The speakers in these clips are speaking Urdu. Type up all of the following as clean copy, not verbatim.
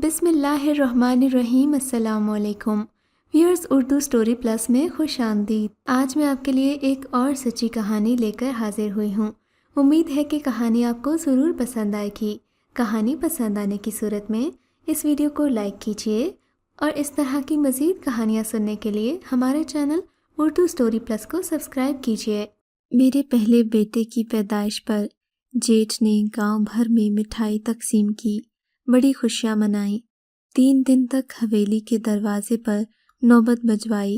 بسم اللہ الرحمن الرحیم۔ السلام علیکم ویورز، اردو سٹوری پلس میں خوش آمدید۔ آج میں آپ کے لیے ایک اور سچی کہانی لے کر حاضر ہوئی ہوں۔ امید ہے کہ کہانی آپ کو ضرور پسند آئے گی۔ کہانی پسند آنے کی صورت میں اس ویڈیو کو لائک کیجیے اور اس طرح کی مزید کہانیاں سننے کے لیے ہمارے چینل اردو سٹوری پلس کو سبسکرائب کیجیے۔ میرے پہلے بیٹے کی پیدائش پر جیٹھ نے گاؤں بھر میں مٹھائی تقسیم کی، بڑی خوشیاں منائیں۔ 3 دن تک حویلی کے دروازے پر نوبت بجوائی،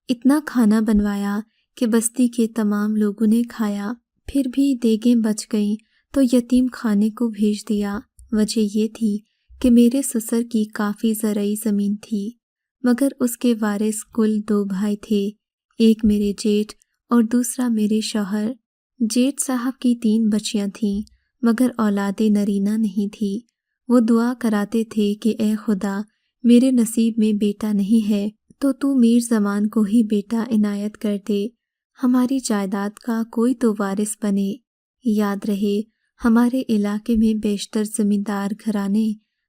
اتنا کھانا بنوایا کہ بستی کے تمام لوگوں نے کھایا۔ پھر بھی دیگیں بچ گئیں تو یتیم خانے کو بھیج دیا۔ وجہ یہ تھی کہ میرے سسر کی کافی زرعی زمین تھی، مگر اس کے وارث کل 2 بھائی تھے، ایک میرے جیٹھ اور دوسرا میرے شوہر۔ جیٹھ صاحب کی 3 بچیاں تھیں، مگر اولاد نرینہ نہیں تھی۔ وہ دعا کراتے تھے کہ اے خدا، میرے نصیب میں بیٹا نہیں ہے تو میر زمان کو ہی بیٹا عنایت کر دے، ہماری جائیداد کا کوئی تو وارث بنے۔ یاد رہے، ہمارے علاقے میں بیشتر زمیندار گھرانے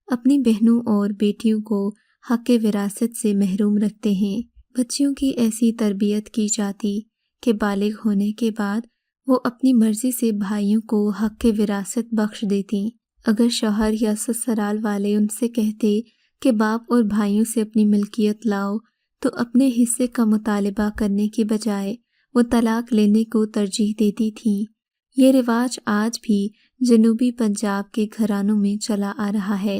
اپنی بہنوں اور بیٹیوں کو حق وراثت سے محروم رکھتے ہیں۔ بچیوں کی ایسی تربیت کی جاتی کہ بالغ ہونے کے بعد وہ اپنی مرضی سے بھائیوں کو حق وراثت بخش دیتی۔ اگر شوہر یا سسرال والے ان سے کہتے کہ باپ اور بھائیوں سے اپنی ملکیت لاؤ تو اپنے حصے کا مطالبہ کرنے کی بجائے وہ طلاق لینے کو ترجیح دیتی تھیں۔ یہ رواج آج بھی جنوبی پنجاب کے گھرانوں میں چلا آ رہا ہے۔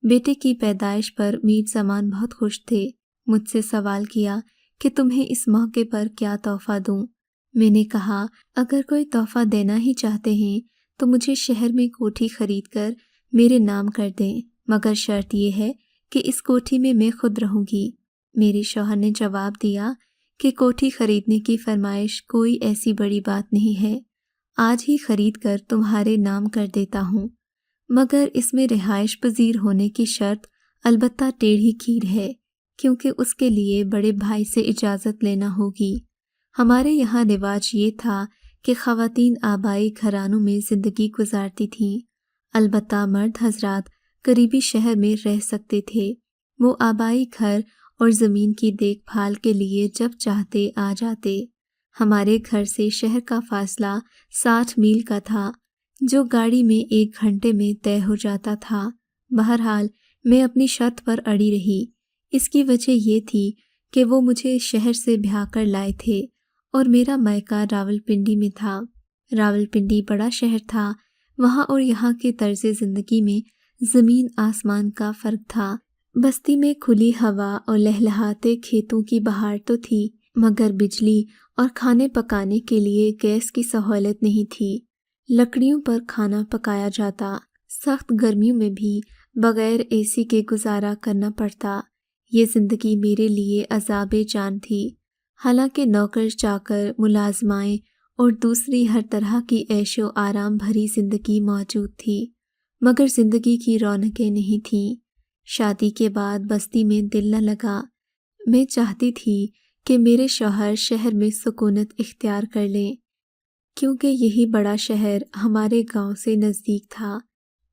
بیٹے کی پیدائش پر میر زمان بہت خوش تھے۔ مجھ سے سوال کیا کہ تمہیں اس موقع پر کیا تحفہ دوں؟ میں نے کہا، اگر کوئی تحفہ دینا ہی چاہتے ہیں تو مجھے شہر میں کوٹھی خرید کر میرے نام کر دیں، مگر شرط یہ ہے کہ اس کوٹھی میں میں خود رہوں گی۔ میرے شوہر نے جواب دیا کہ کوٹھی خریدنے کی فرمائش کوئی ایسی بڑی بات نہیں ہے، آج ہی خرید کر تمہارے نام کر دیتا ہوں، مگر اس میں رہائش پذیر ہونے کی شرط البتہ ٹیڑھی کھیر ہے، کیونکہ اس کے لیے بڑے بھائی سے اجازت لینا ہوگی۔ ہمارے یہاں رواج یہ تھا کہ خواتین آبائی گھرانوں میں زندگی گزارتی تھیں، البتہ مرد حضرات قریبی شہر میں رہ سکتے تھے۔ وہ آبائی گھر اور زمین کی دیکھ بھال کے لیے جب چاہتے آ جاتے۔ ہمارے گھر سے شہر کا فاصلہ 60 میل کا تھا، جو گاڑی میں 1 گھنٹے میں طے ہو جاتا تھا۔ بہرحال میں اپنی شرط پر اڑی رہی۔ اس کی وجہ یہ تھی کہ وہ مجھے شہر سے بھیا کر لائے تھے اور میرا مائکا راولپنڈی میں تھا۔ راولپنڈی بڑا شہر تھا، وہاں اور یہاں کے طرز زندگی میں زمین آسمان کا فرق تھا۔ بستی میں کھلی ہوا اور لہلہاتے کھیتوں کی بہار تو تھی، مگر بجلی اور کھانے پکانے کے لیے گیس کی سہولت نہیں تھی۔ لکڑیوں پر کھانا پکایا جاتا، سخت گرمیوں میں بھی بغیر اے سی کے گزارا کرنا پڑتا۔ یہ زندگی میرے لیے عذاب جان تھی۔ حالانکہ نوکر چاکر، ملازمائیں اور دوسری ہر طرح کی عیش و آرام بھری زندگی موجود تھی، مگر زندگی کی رونقیں نہیں تھیں۔ شادی کے بعد بستی میں دل نہ لگا۔ میں چاہتی تھی کہ میرے شوہر شہر میں سکونت اختیار کر لیں، کیونکہ یہی بڑا شہر ہمارے گاؤں سے نزدیک تھا۔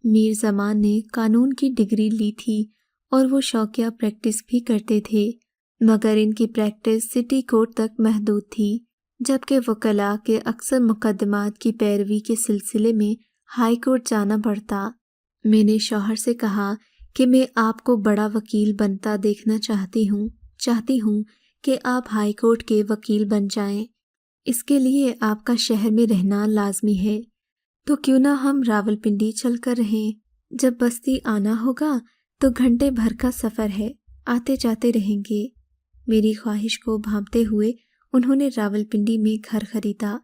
میر زمان نے قانون کی ڈگری لی تھی اور وہ شوقیہ پریکٹس بھی کرتے تھے، مگر ان کی پریکٹس سٹی کورٹ تک محدود تھی، جبکہ وکلاء کے اکثر مقدمات کی پیروی کے سلسلے میں ہائی کورٹ جانا پڑتا۔ میں نے شوہر سے کہا کہ میں آپ کو بڑا وکیل بنتا دیکھنا چاہتی ہوں کہ آپ ہائی کورٹ کے وکیل بن جائیں۔ اس کے لیے آپ کا شہر میں رہنا لازمی ہے، تو کیوں نہ ہم راولپنڈی چل کر رہیں؟ جب بستی آنا ہوگا تو گھنٹے بھر کا سفر ہے، آتے جاتے رہیں گے۔ میری خواہش کو بھانپتے ہوئے انہوں نے راولپنڈی میں گھر خریدا۔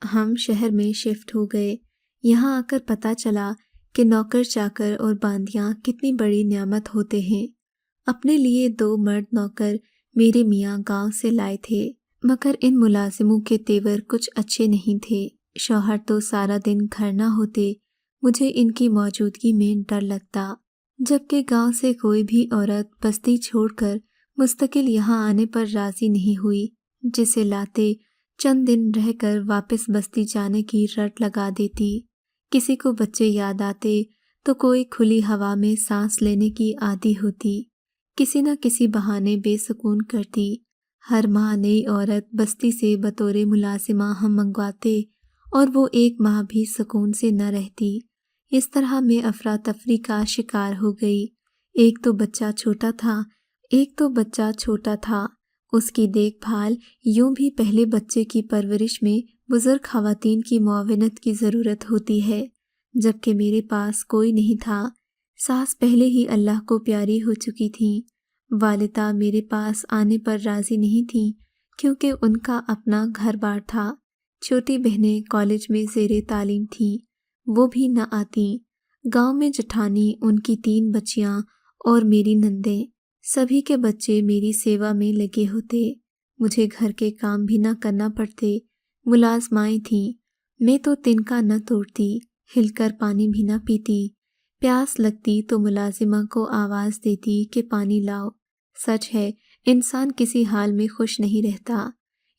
ہم شہر میں شفٹ ہو گئے۔ یہاں آ کر پتہ چلا کہ نوکر چاکر اور باندیاں کتنی بڑی نعمت ہوتے ہیں۔ اپنے لیے 2 مرد نوکر میرے میاں گاؤں سے لائے تھے، مگر ان ملازموں کے تیور کچھ اچھے نہیں تھے۔ شوہر تو سارا دن گھر نہ ہوتے، مجھے ان کی موجودگی میں ڈر لگتا۔ جبکہ گاؤں سے کوئی بھی عورت بستی چھوڑ کر مستقل یہاں آنے پر راضی نہیں ہوئی، جسے لاتے چند دن رہ کر واپس بستی جانے کی رٹ لگا دیتی۔ کسی کو بچے یاد آتے تو کوئی کھلی ہوا میں سانس لینے کی عادی ہوتی، کسی نہ کسی بہانے بے سکون کرتی۔ ہر ماہ نئی عورت بستی سے بطور ملازمہ ہم منگواتے اور وہ ایک ماہ بھی سکون سے نہ رہتی۔ اس طرح میں افراتفری کا شکار ہو گئی۔ ایک تو بچہ چھوٹا تھا، اس کی دیکھ بھال، یوں بھی پہلے بچے کی پرورش میں بزرگ خواتین کی معاونت کی ضرورت ہوتی ہے، جبکہ میرے پاس کوئی نہیں تھا۔ ساس پہلے ہی اللہ کو پیاری ہو چکی تھیں۔ والدہ میرے پاس آنے پر راضی نہیں تھیں کیونکہ ان کا اپنا گھر بار تھا۔ چھوٹی بہنیں کالج میں زیر تعلیم تھیں، وہ بھی نہ آتیں۔ گاؤں میں جٹھانی، ان کی 3 بچیاں اور میری نندیں، سبھی کے بچے میری سیوا میں لگے ہوتے۔ مجھے گھر کے کام بھی نہ کرنا پڑتے، ملازمائیں تھیں۔ میں تو تنکا نہ توڑتی، ہل کر پانی بھی نہ پیتی۔ پیاس لگتی تو ملازمہ کو آواز دیتی کہ پانی لاؤ۔ سچ ہے، انسان کسی حال میں خوش نہیں رہتا۔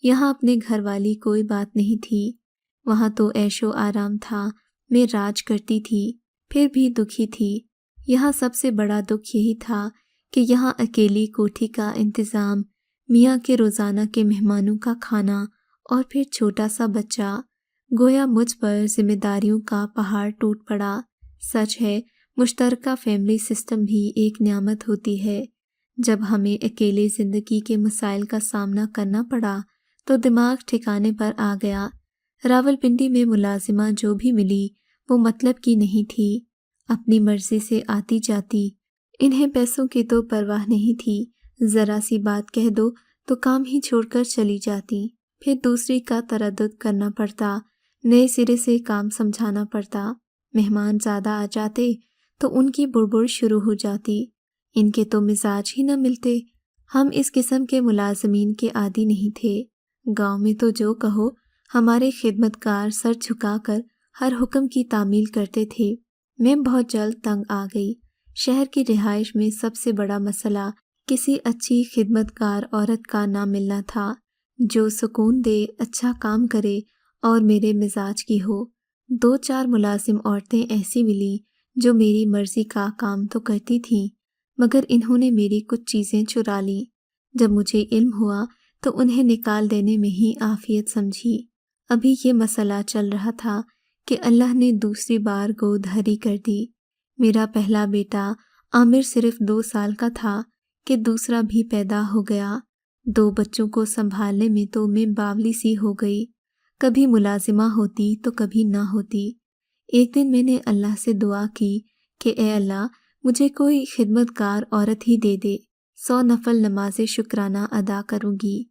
یہاں اپنے گھر والی کوئی بات نہیں تھی، وہاں تو عیش و آرام تھا۔ میں راج کرتی تھی، پھر بھی دکھی تھی۔ یہاں سب سے بڑا دکھ یہی تھا کہ یہاں اکیلی کوٹھی کا انتظام، میاں کے روزانہ کے مہمانوں کا کھانا اور پھر چھوٹا سا بچہ، گویا مجھ پر ذمہ داریوں کا پہاڑ ٹوٹ پڑا۔ سچ ہے، مشترکہ فیملی سسٹم بھی ایک نعمت ہوتی ہے۔ جب ہمیں اکیلے زندگی کے مسائل کا سامنا کرنا پڑا تو دماغ ٹھکانے پر آ گیا۔ راولپنڈی میں ملازمہ جو بھی ملی وہ مطلب کی نہیں تھی، اپنی مرضی سے آتی جاتی۔ انہیں پیسوں کی تو پرواہ نہیں تھی، ذرا سی بات کہہ دو تو کام ہی چھوڑ کر چلی جاتی، پھر دوسری کا تردد کرنا پڑتا، نئے سرے سے کام سمجھانا پڑتا۔ مہمان زیادہ آ جاتے تو ان کی بڑبڑ شروع ہو جاتی، ان کے تو مزاج ہی نہ ملتے۔ ہم اس قسم کے ملازمین کے عادی نہیں تھے۔ گاؤں میں تو جو کہو، ہمارے خدمتگار سر جھکا کر ہر حکم کی تعمیل کرتے تھے۔ میں بہت جلد تنگ آ گئی۔ شہر کی رہائش میں سب سے بڑا مسئلہ کسی اچھی خدمتگار عورت کا نہ ملنا تھا، جو سکون دے، اچھا کام کرے اور میرے مزاج کی ہو۔ 2-4 ملازم عورتیں ایسی ملیں جو میری مرضی کا کام تو کرتی تھیں، مگر انہوں نے میری کچھ چیزیں چرا لیں۔ جب مجھے علم ہوا تو انہیں نکال دینے میں ہی عافیت سمجھی۔ ابھی یہ مسئلہ چل رہا تھا کہ اللہ نے دوسری بار گود ہری کر دی۔ میرا پہلا بیٹا عامر صرف 2 سال کا تھا کہ دوسرا بھی پیدا ہو گیا۔ 2 بچوں کو سنبھالنے میں تو میں باولی سی ہو گئی، کبھی ملازمہ ہوتی تو کبھی نہ ہوتی۔ ایک دن میں نے اللہ سے دعا کی کہ اے اللہ، مجھے کوئی خدمتگار عورت ہی دے دے، 100 نفل نماز شکرانہ ادا کروں گی۔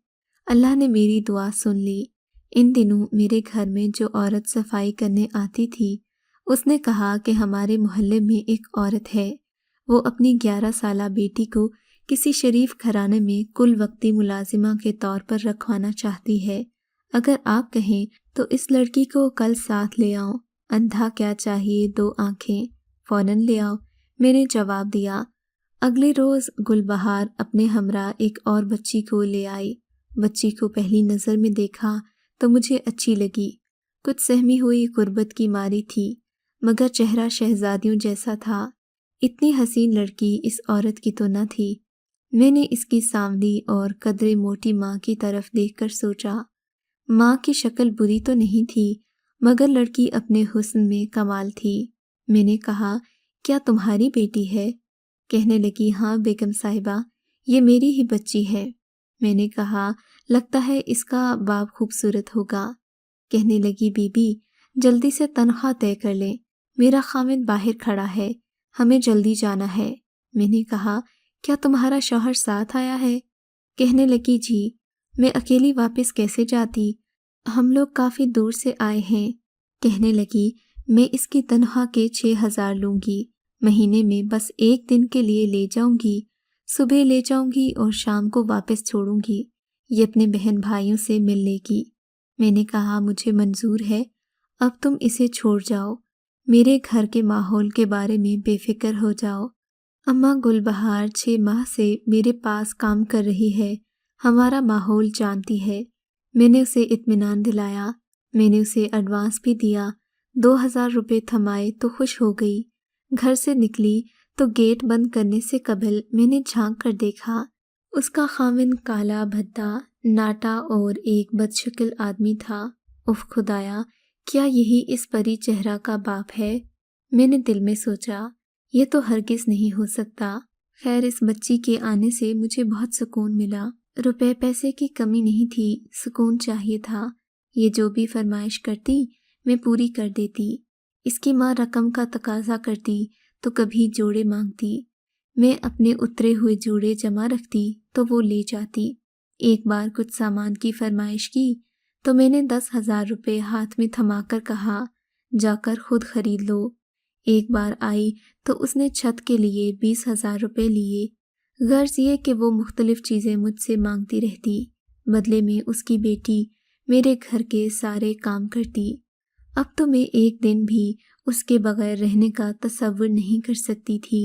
اللہ نے میری دعا سن لی۔ ان دنوں میرے گھر میں جو عورت صفائی کرنے آتی تھی، اس نے کہا کہ ہمارے محلے میں ایک عورت ہے، وہ اپنی 11 سالہ بیٹی کو کسی شریف گھرانے میں کل وقتی ملازمہ کے طور پر رکھوانا چاہتی ہے۔ اگر آپ کہیں تو اس لڑکی کو کل ساتھ لے آؤں۔ اندھا کیا چاہیے 2 آنکھیں، فوراً لے آؤ، میں نے جواب دیا۔ اگلے روز گلبہار اپنے ہمراہ ایک اور بچی کو لے آئی۔ بچی کو پہلی نظر میں دیکھا تو مجھے اچھی لگی، کچھ سہمی ہوئی غربت کی ماری تھی، مگر چہرہ شہزادیوں جیسا تھا۔ اتنی حسین لڑکی اس عورت کی تو نہ تھی۔ میں نے اس کی سانولی اور قدرے موٹی ماں کی طرف دیکھ کر سوچا، ماں کی شکل بری تو نہیں تھی، مگر لڑکی اپنے حسن میں کمال تھی۔ میں نے کہا، کیا تمہاری بیٹی ہے؟ کہنے لگی، ہاں بیگم صاحبہ، یہ میری ہی بچی ہے۔ میں نے کہا، لگتا ہے اس کا باپ خوبصورت ہوگا۔ کہنے لگی، بی بی جلدی سے تنخواہ طے کر لیں، میرا خاوند باہر کھڑا ہے، ہمیں جلدی جانا ہے۔ میں نے کہا، کیا تمہارا شوہر ساتھ آیا ہے؟ کہنے لگی، جی۔ میں اکیلی واپس کیسے جاتی؟ ہم لوگ کافی دور سے آئے ہیں۔ کہنے لگی، میں اس کی تنخواہ کے 6,000 لوں گی، مہینے میں بس 1 دن کے لیے لے جاؤں گی، صبح لے جاؤں گی اور شام کو واپس چھوڑوں گی، یہ اپنے بہن بھائیوں سے مل لے گی۔ میں نے کہا، مجھے منظور ہے، اب تم اسے چھوڑ جاؤ، میرے گھر کے ماحول کے بارے میں بے فکر ہو جاؤ۔ اماں گلبہار 6 ماہ سے میرے پاس کام کر رہی ہے، ہمارا ماحول جانتی ہے۔ میں نے اسے اطمینان دلایا، میں نے اسے ایڈوانس بھی دیا، 2,000 روپے تھمائے تو خوش ہو گئی۔ گھر سے نکلی تو گیٹ بند کرنے سے قبل میں نے جھانک کر دیکھا۔ اس کا خاوند کالا بھدا، ناٹا اور ایک بدشکل آدمی تھا۔ اف خدایا، کیا یہی اس پری چہرہ کا باپ ہے؟ میں نے دل میں سوچا، یہ تو ہرگز نہیں ہو سکتا۔ خیر، اس بچی کے آنے سے مجھے بہت سکون ملا۔ روپے پیسے کی کمی نہیں تھی، سکون چاہیے تھا۔ یہ جو بھی فرمائش کرتی میں پوری کر دیتی۔ اس کی ماں رقم کا تقاضا کرتی تو کبھی جوڑے مانگتی، میں اپنے اترے ہوئے جوڑے جمع رکھتی تو وہ لے جاتی۔ ایک بار کچھ سامان کی فرمائش کی تو میں نے 10,000 روپے ہاتھ میں تھما کر کہا، جا کر خود خرید لو۔ ایک بار آئی تو اس نے چھت کے لیے 20,000 روپے لیے۔ غرض یہ کہ وہ مختلف چیزیں مجھ سے مانگتی رہتی، بدلے میں اس کی بیٹی میرے گھر کے سارے کام کرتی۔ اب تو میں ایک دن بھی اس کے بغیر رہنے کا تصور نہیں کر سکتی تھی،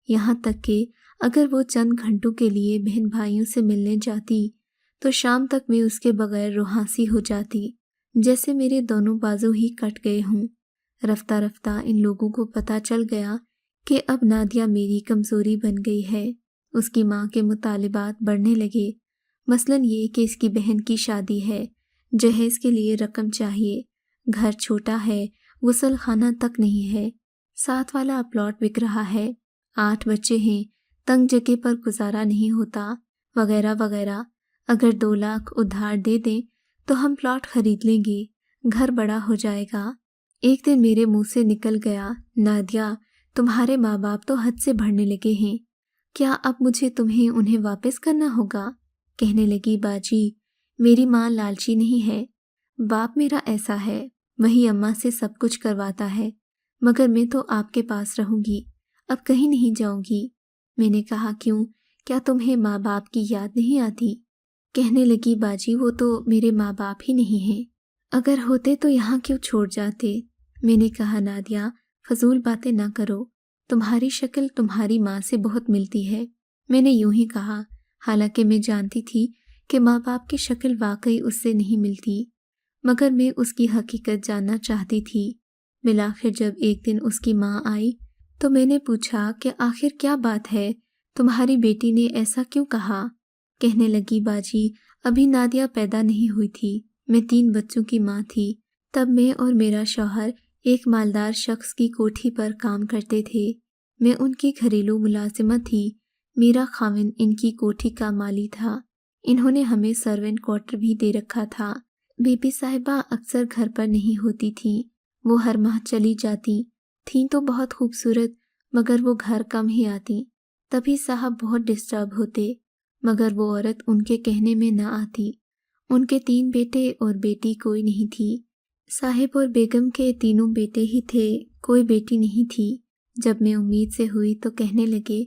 یہاں تک کہ اگر وہ چند گھنٹوں کے لیے بہن بھائیوں سے ملنے جاتی تو شام تک میں اس کے بغیر روحانسی ہو جاتی، جیسے میرے دونوں بازو ہی کٹ گئے ہوں۔ رفتہ رفتہ ان لوگوں کو پتہ چل گیا کہ اب نادیہ میری کمزوری بن گئی ہے۔ اس کی ماں کے مطالبات بڑھنے لگے، مثلاً یہ کہ اس کی بہن کی شادی ہے، جہیز کے لیے رقم چاہیے، گھر چھوٹا ہے، غسل خانہ تک نہیں ہے، ساتھ والا پلاٹ بک رہا ہے، 8 بچے ہیں، تنگ جگہ پر گزارا نہیں ہوتا، وغیرہ وغیرہ۔ اگر 2 لاکھ ادھار دے دیں تو ہم پلاٹ خرید لیں گے، گھر بڑا ہو جائے گا۔ ایک دن میرے منہ سے نکل گیا، نادیہ، تمہارے ماں باپ تو حد سے بڑھنے لگے ہیں، کیا اب مجھے تمہیں انہیں واپس کرنا ہوگا؟ کہنے لگی، باجی، میری ماں لالچی نہیں ہے، باپ میرا ایسا ہے، وہی اماں سے سب کچھ کرواتا ہے، مگر میں تو آپ کے پاس رہوں گی، اب کہیں نہیں جاؤں گی۔ میں نے کہا، کیوں، کیا تمہیں ماں باپ کی یاد نہیں آتی؟ کہنے لگی، باجی، وہ تو میرے ماں باپ ہی نہیں ہیں، اگر ہوتے تو یہاں کیوں چھوڑ جاتے؟ میں نے کہا، نادیہ، فضول باتیں نہ کرو، تمہاری شکل تمہاری ماں سے بہت ملتی ہے۔ میں نے یوں ہی کہا، حالانکہ میں جانتی تھی کہ ماں باپ کی شکل واقعی اس سے نہیں ملتی، مگر میں اس کی حقیقت جاننا چاہتی تھی۔ بالآخر جب ایک دن اس کی ماں آئی تو میں نے پوچھا کہ آخر کیا بات ہے، تمہاری بیٹی نے ایسا کیوں کہا؟ کہنے لگی، باجی، ابھی نادیہ پیدا نہیں ہوئی تھی، میں 3 بچوں کی ماں تھی، تب میں اور میرا شوہر ایک مالدار شخص کی کوٹھی پر کام کرتے تھے، میں ان کی گھریلو ملازمت تھی، میرا خاوند ان کی کوٹھی کا مالی تھا، انہوں نے ہمیں سرونٹ کوارٹر بھی دے رکھا تھا۔ بی بی صاحبہ اکثر گھر پر نہیں ہوتی تھیں، وہ ہر ماہ چلی جاتی تھیں تو بہت خوبصورت، مگر وہ گھر کم ہی آتی، تبھی صاحب بہت ڈسٹرب ہوتے، مگر وہ عورت ان کے کہنے میں نہ آتی۔ ان کے 3 بیٹے اور بیٹی کوئی نہیں تھی، صاحب اور بیگم کے تینوں بیٹے ہی تھے، کوئی بیٹی نہیں تھی۔ جب میں امید سے ہوئی تو کہنے لگے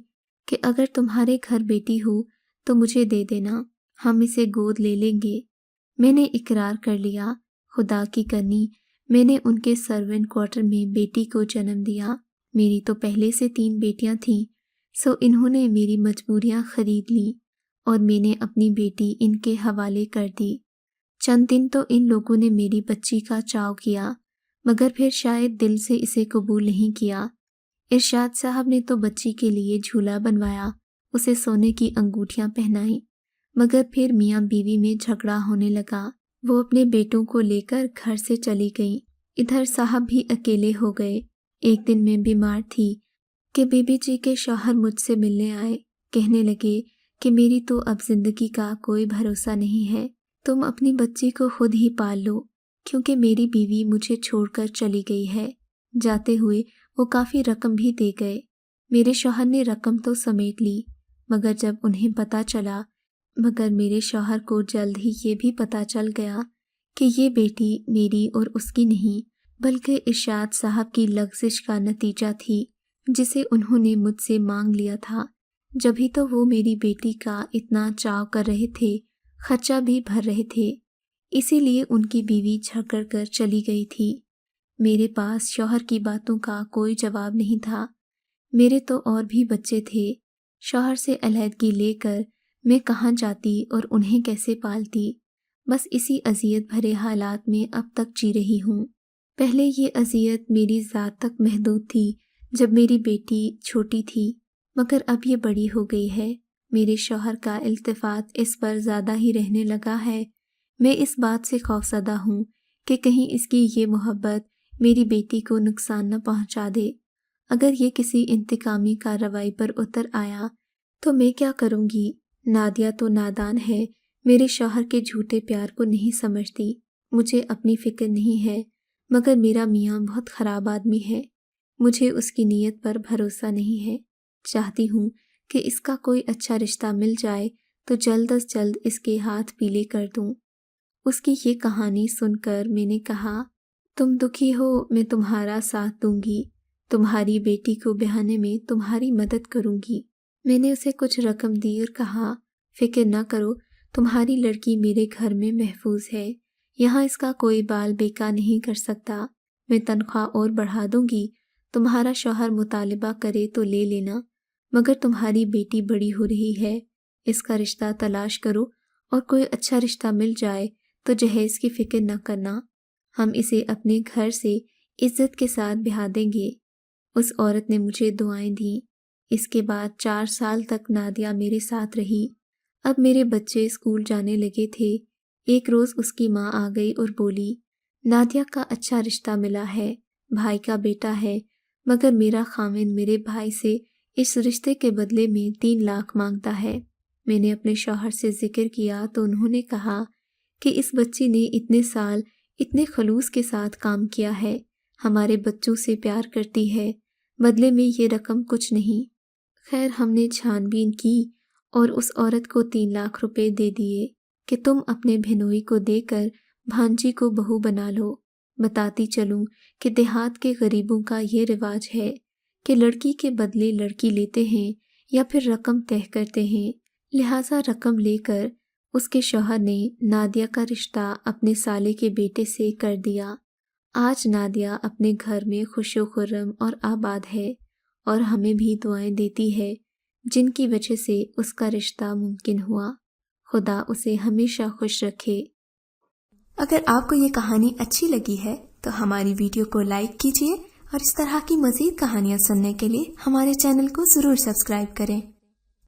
کہ اگر تمہارے گھر بیٹی ہو تو مجھے دے دینا، ہم اسے گود لے لیں گے۔ میں نے اقرار کر لیا۔ خدا کی کرنی، میں نے ان کے سرونٹ کوارٹر میں بیٹی کو جنم دیا۔ میری تو پہلے سے 3 بیٹیاں تھیں، سو انہوں نے میری مجبوریاں خرید لیں اور میں نے اپنی بیٹی ان کے حوالے کر دی۔ چند دن تو ان لوگوں نے میری بچی کا چاؤ کیا، مگر پھر شاید دل سے اسے قبول نہیں کیا۔ ارشاد صاحب نے تو بچی کے لیے جھولا بنوایا، اسے سونے کی انگوٹھیاں پہنائیں، مگر پھر میاں بیوی میں جھگڑا ہونے لگا، وہ اپنے بیٹوں کو لے کر گھر سے چلی گئیں، ادھر صاحب بھی اکیلے ہو گئے۔ ایک دن میں بیمار تھی کہ بی بی جی کے شوہر مجھ سے ملنے آئے، کہنے لگے کہ میری تو اب زندگی کا کوئی بھروسہ نہیں ہے، تم اپنی بچی کو خود ہی پال لو، کیونکہ میری بیوی مجھے چھوڑ کر چلی گئی ہے۔ جاتے ہوئے وہ کافی رقم بھی دے گئے، میرے شوہر نے رقم تو سمیٹ لی، مگر میرے شوہر کو جلد ہی یہ بھی پتہ چل گیا کہ یہ بیٹی میری اور اس کی نہیں، بلکہ ارشاد صاحب کی لغزش کا نتیجہ تھی، جسے انہوں نے مجھ سے مانگ لیا تھا۔ جبھی تو وہ میری بیٹی کا اتنا چاؤ کر رہے تھے، خرچہ بھی بھر رہے تھے، اسی لیے ان کی بیوی جھگڑ کر چلی گئی تھی۔ میرے پاس شوہر کی باتوں کا کوئی جواب نہیں تھا، میرے تو اور بھی بچے تھے، شوہر سے علیحدگی لے کر میں کہاں جاتی اور انہیں کیسے پالتی؟ بس اسی اذیت بھرے حالات میں اب تک جی رہی ہوں۔ پہلے یہ اذیت میری ذات تک محدود تھی، جب میری بیٹی چھوٹی تھی مگر اب یہ بڑی ہو گئی ہے، میرے شوہر کا التفات اس پر زیادہ ہی رہنے لگا ہے۔ میں اس بات سے خوفزدہ ہوں کہ کہیں اس کی یہ محبت میری بیٹی کو نقصان نہ پہنچا دے۔ اگر یہ کسی انتقامی کارروائی پر اتر آیا تو میں کیا کروں گی؟ نادیہ تو نادان ہے، میرے شوہر کے جھوٹے پیار کو نہیں سمجھتی۔ مجھے اپنی فکر نہیں ہے، مگر میرا میاں بہت خراب آدمی ہے، مجھے اس کی نیت پر بھروسہ نہیں ہے۔ چاہتی ہوں کہ اس کا کوئی اچھا رشتہ مل جائے تو جلد از جلد اس کے ہاتھ پیلے کر دوں۔ اس کی یہ کہانی سن کر میں نے کہا، تم دکھی ہو، میں تمہارا ساتھ دوں گی، تمہاری بیٹی کو بہانے میں تمہاری مدد کروں گی۔ میں نے اسے کچھ رقم دی اور کہا، فکر نہ کرو، تمہاری لڑکی میرے گھر میں محفوظ ہے، یہاں اس کا کوئی بال بیکا نہیں کر سکتا۔ میں تنخواہ اور بڑھا دوں گی، تمہارا شوہر مطالبہ کرے تو لے لینا، مگر تمہاری بیٹی بڑی ہو رہی ہے، اس کا رشتہ تلاش کرو، اور کوئی اچھا رشتہ مل جائے تو جہیز کی فکر نہ کرنا، ہم اسے اپنے گھر سے عزت کے ساتھ بہا دیں گے۔ اس عورت نے مجھے دعائیں دیں۔ اس کے بعد 4 سال تک نادیہ میرے ساتھ رہی۔ اب میرے بچے اسکول جانے لگے تھے۔ ایک روز اس کی ماں آ گئی اور بولی، نادیہ کا اچھا رشتہ ملا ہے، بھائی کا بیٹا ہے، مگر میرا خاوند میرے بھائی سے اس رشتے کے بدلے میں 3 لاکھ مانگتا ہے۔ میں نے اپنے شوہر سے ذکر کیا تو انہوں نے کہا کہ اس بچی نے اتنے سال اتنے خلوص کے ساتھ کام کیا ہے، ہمارے بچوں سے پیار کرتی ہے، بدلے میں یہ رقم کچھ نہیں۔ خیر ہم نے چھان بین کی اور اس عورت کو 3 لاکھ روپے دے دیے کہ تم اپنے بہنوئی کو دے کر بھانجی کو بہو بنا لو۔ بتاتی چلوں کہ دیہات کے غریبوں کا یہ رواج ہے کہ لڑکی کے بدلے لڑکی لیتے ہیں یا پھر رقم طے کرتے ہیں، لہٰذا رقم لے کر اس کے شوہر نے نادیہ کا رشتہ اپنے سالے کے بیٹے سے کر دیا۔ آج نادیہ اپنے گھر میں خوش و خرم اور آباد ہے اور ہمیں بھی دعائیں دیتی ہے، جن کی وجہ سے اس کا رشتہ ممکن ہوا۔ خدا اسے ہمیشہ خوش رکھے۔ اگر آپ کو یہ کہانی اچھی لگی ہے تو ہماری ویڈیو کو لائک کیجیے اور اس طرح کی مزید کہانیاں سننے کے لیے ہمارے چینل کو ضرور سبسکرائب کریں۔